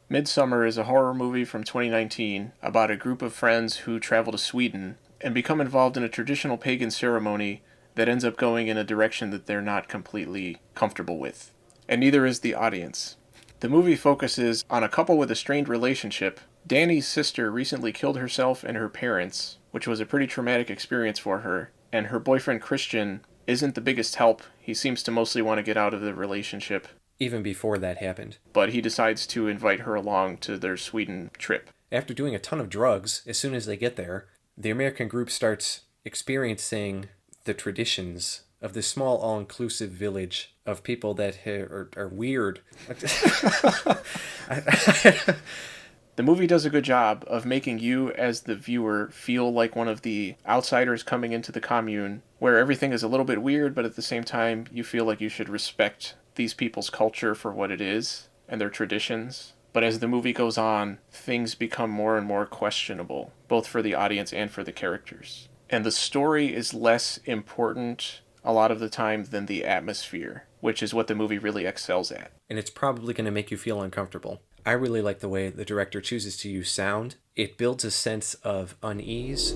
Midsommar is a horror movie from 2019 about a group of friends who travel to Sweden and become involved in a traditional pagan ceremony that ends up going in a direction that they're not completely comfortable with. And neither is the audience. The movie focuses on a couple with a strained relationship. Danny's sister recently killed herself and her parents, which was a pretty traumatic experience for her, and her boyfriend Christian isn't the biggest help. He seems to mostly want to get out of the relationship. Even before that happened. But he decides to invite her along to their Sweden trip. After doing a ton of drugs, as soon as they get there, the American group starts experiencing the traditions of this small, all-inclusive village of people that are weird. The movie does a good job of making you, as the viewer, feel like one of the outsiders coming into the commune, where everything is a little bit weird, but at the same time, you feel like you should respect these people's culture for what it is, and their traditions. But as the movie goes on, things become more and more questionable, both for the audience and for the characters. And the story is less important a lot of the time than the atmosphere, which is what the movie really excels at. And it's probably going to make you feel uncomfortable. I really like the way the director chooses to use sound. It builds a sense of unease.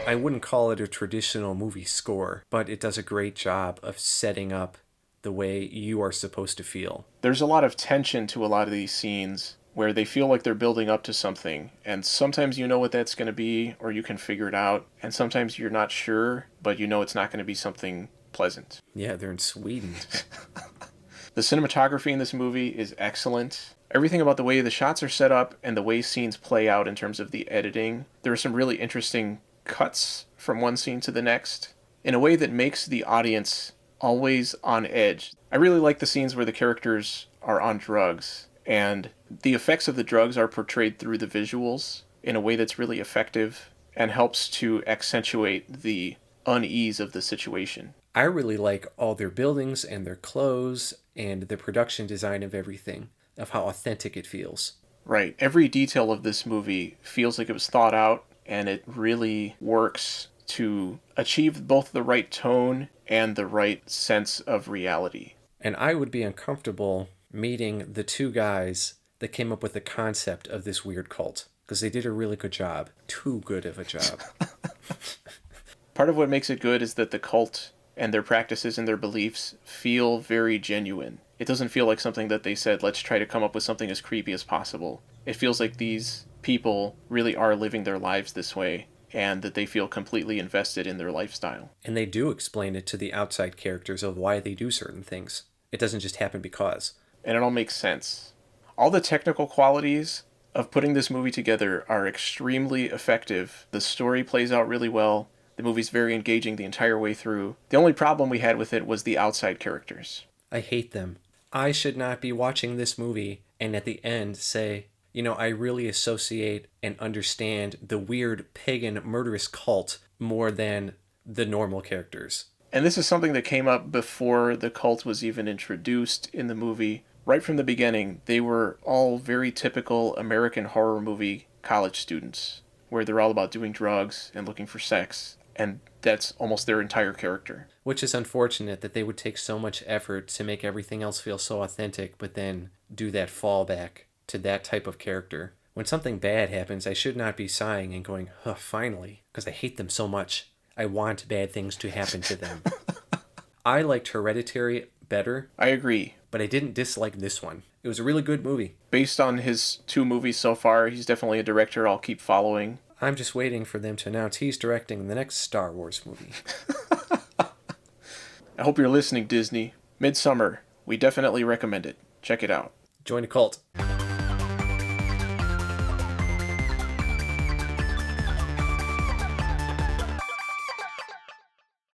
I wouldn't call it a traditional movie score, but it does a great job of setting up the way you are supposed to feel. There's a lot of tension to a lot of these scenes where they feel like they're building up to something, and sometimes you know what that's going to be, or you can figure it out, and sometimes you're not sure, but you know it's not going to be something pleasant. Yeah, they're in Sweden. The cinematography in this movie is excellent. Everything about the way the shots are set up and the way scenes play out in terms of the editing. There are some really interesting cuts from one scene to the next in a way that makes the audience always on edge. I really like the scenes where the characters are on drugs, and the effects of the drugs are portrayed through the visuals in a way that's really effective and helps to accentuate the unease of the situation. I really like all their buildings and their clothes and the production design of everything, of how authentic it feels. Right. Every detail of this movie feels like it was thought out, and it really works to achieve both the right tone and the right sense of reality. And I would be uncomfortable meeting the two guys that came up with the concept of this weird cult, because they did a really good job. Too good of a job. Part of what makes it good is that the cult and their practices and their beliefs feel very genuine. It doesn't feel like something that they said, let's try to come up with something as creepy as possible. It feels like these people really are living their lives this way, and that they feel completely invested in their lifestyle. And they do explain it to the outside characters of why they do certain things. It doesn't just happen because. And it all makes sense. All the technical qualities of putting this movie together are extremely effective. The story plays out really well. The movie's very engaging the entire way through. The only problem we had with it was the outside characters. I hate them. I should not be watching this movie and at the end say, you know, I really associate and understand the weird pagan murderous cult more than the normal characters. And this is something that came up before the cult was even introduced in the movie. Right from the beginning, they were all very typical American horror movie college students, where they're all about doing drugs and looking for sex, and that's almost their entire character. Which is unfortunate that they would take so much effort to make everything else feel so authentic, but then do that fallback to that type of character. When something bad happens, I should not be sighing and going, oh, finally, because I hate them so much. I want bad things to happen to them. I liked Hereditary better. I agree. But I didn't dislike this one. It was a really good movie. Based on his 2 movies so far, he's definitely a director I'll keep following. I'm just waiting for them to announce he's directing the next Star Wars movie. I hope you're listening, Disney. Midsommar. We definitely recommend it. Check it out. Join a cult.